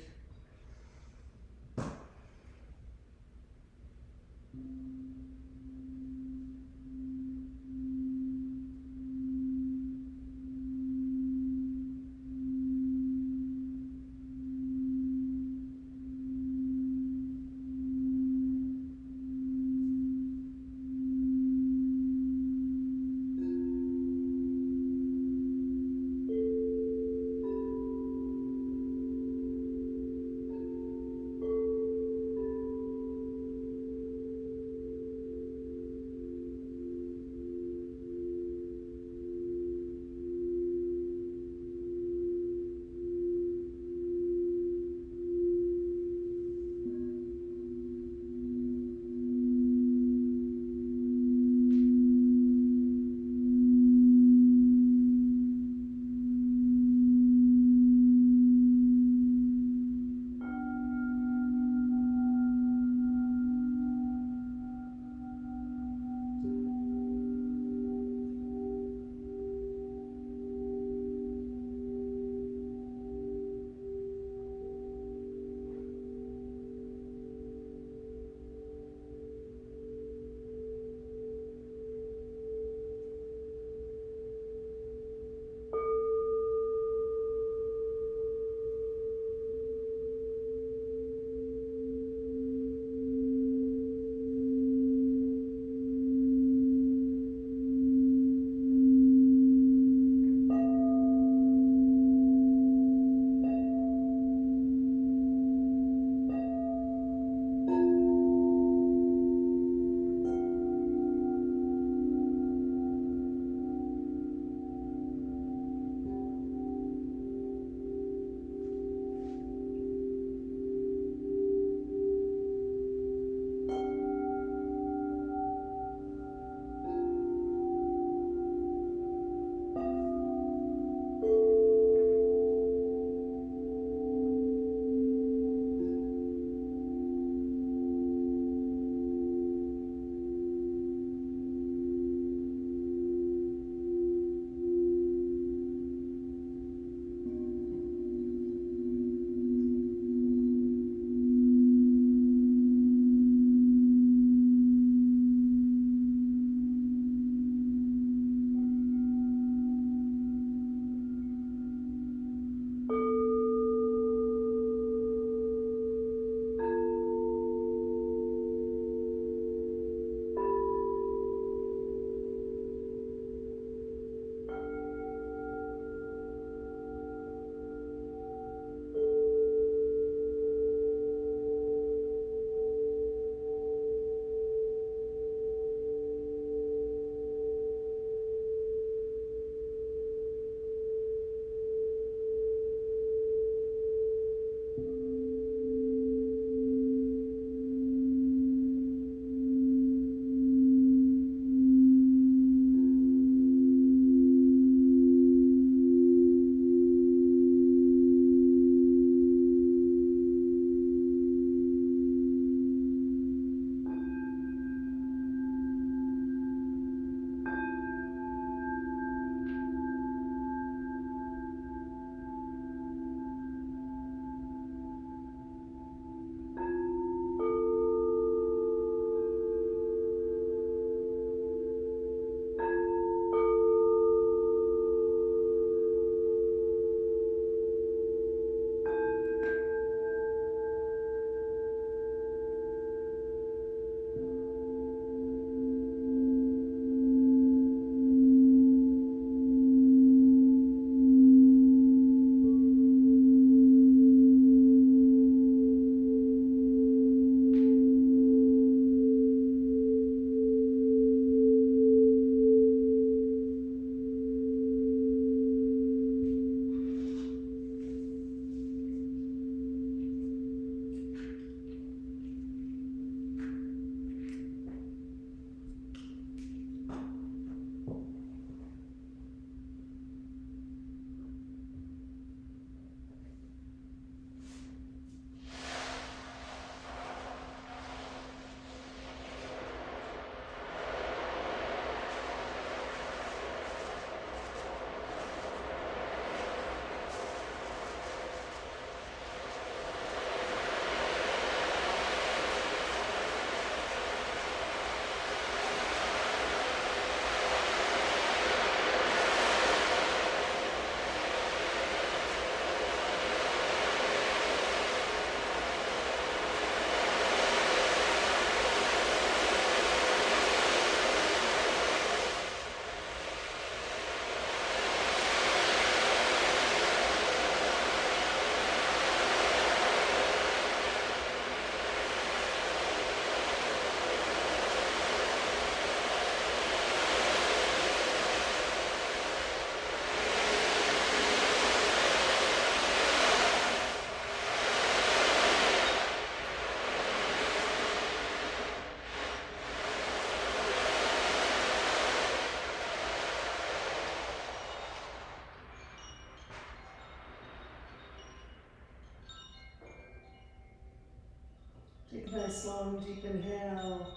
Nice long deep inhale.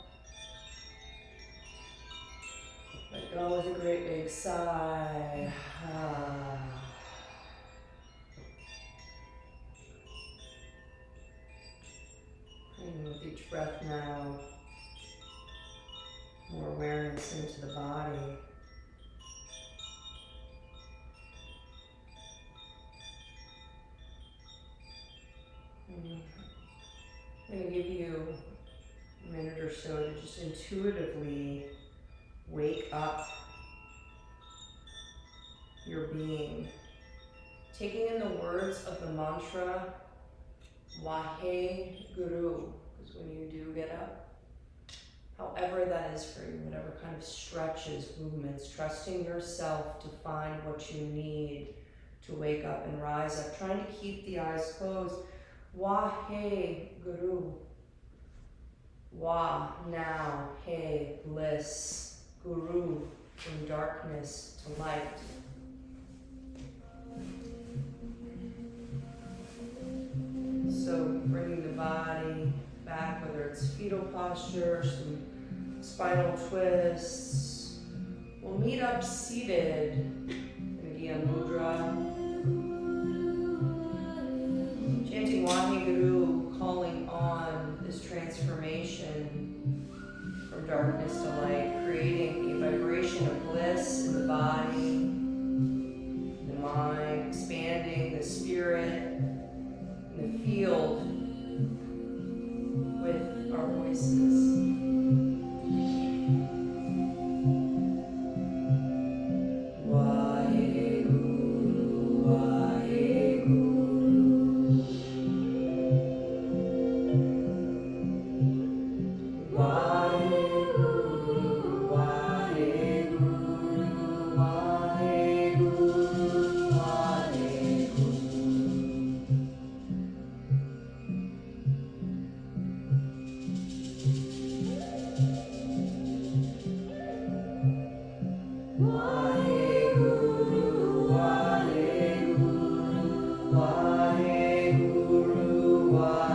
Let go with a great big sigh. And with each breath now, more awareness into the body. I'm going to give you a minute or so to just intuitively wake up your being. Taking in the words of the mantra, WAHE Guru, because when you do get up, however that is for you, whatever kind of stretches, movements, trusting yourself to find what you need to wake up and rise up, trying to keep the eyes closed. WAHE Guru. Wa, now, He, bliss, Guru, from darkness to light. So bringing the body back, whether it's fetal posture, some spinal twists. We'll meet up seated in Gyan Mudra. Chanting WAHE Guru, calling on this transformation from darkness to light, creating a vibration of bliss in the body, the mind, expanding the spirit, the field with our voices. WAHE Guru, WAHE Guru, WAHE Guru, WAHE Guru, WAHE Guru, WAHE Guru. WAHE Guru, WAHE Guru, WAHE Guru, WAHE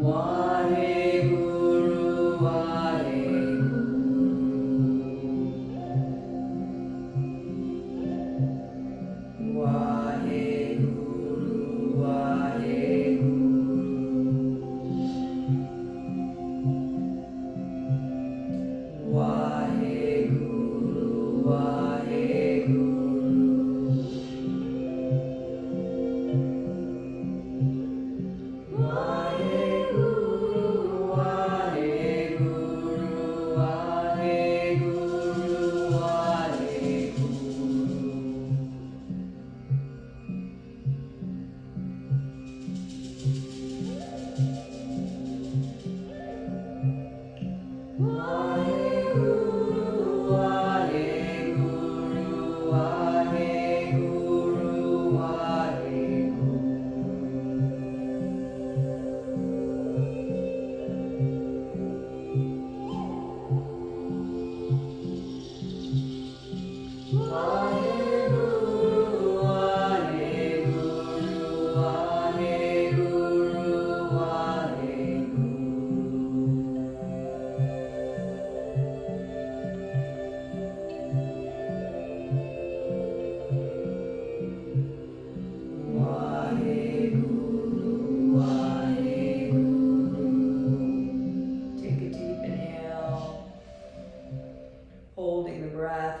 Wahe Guru, Wahe Guru. Wahe Guru, Wahe Guru. Wahe Guru, Wahe Guru.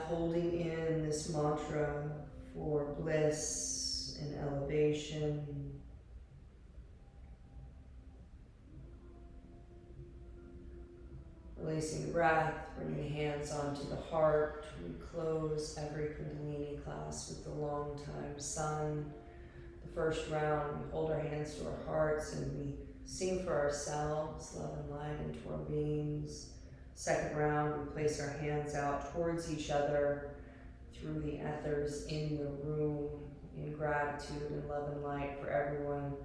Holding in this mantra for bliss and elevation. Releasing the breath, bringing the hands onto the heart. We close every Kundalini class with the long time sun. The first round, we hold our hands to our hearts and we sing for ourselves, love and light into our beings. Second round, we place our hands out towards each other through the ethers in the room in gratitude and love and light for everyone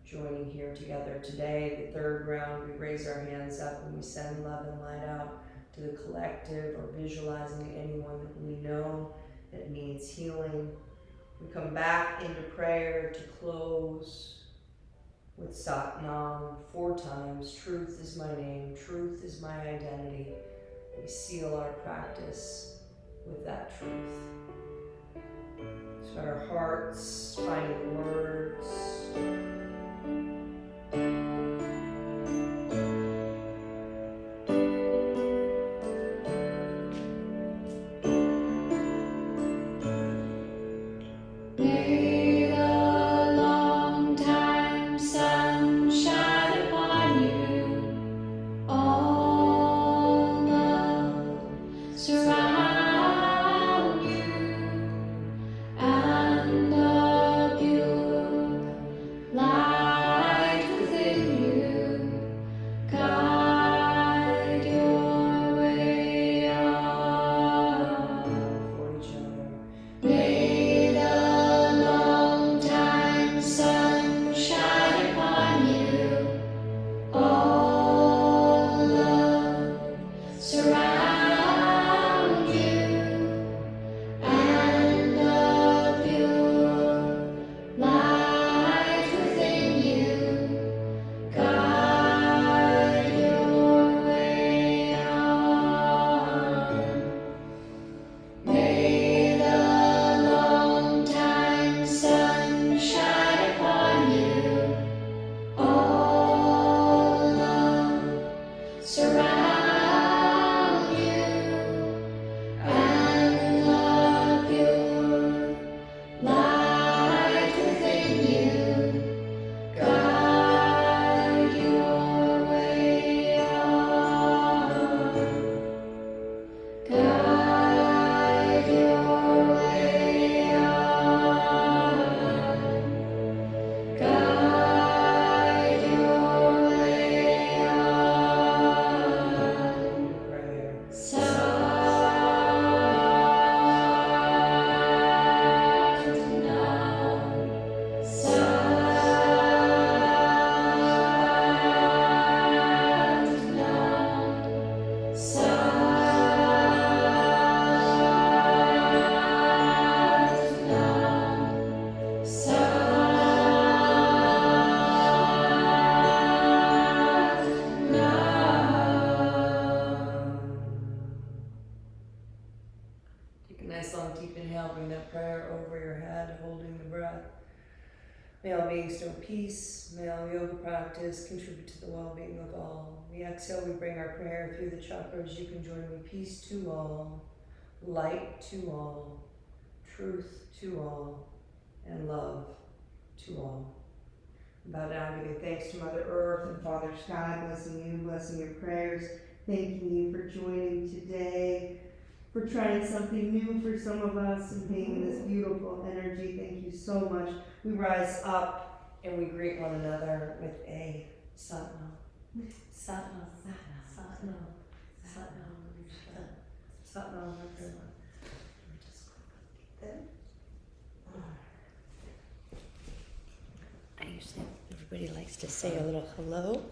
joining here together today. The third round, we raise our hands up and we send love and light out to the collective or visualizing anyone that we know that needs healing. We come back into prayer to close with Satnam 4 times. Truth is my name, truth is my identity. We seal our practice with that truth. So our hearts finding the words. And a pure light. breath. May all beings know peace. May all yoga practice contribute to the well-being of all. We exhale, we bring our prayer through the chakras. You can join me. Peace to all, light to all, truth to all, and love to all. Bow down, giving thanks to Mother Earth and Father Sky, blessing you, blessing your prayers, thanking you for joining today, for trying something new for some of us and being in this beautiful energy. Thank you so much. We rise up and we greet one another with a Satnam. Satnam, Satnam, Satnam, Satnam, everyone. I usually, everybody likes to say a little hello.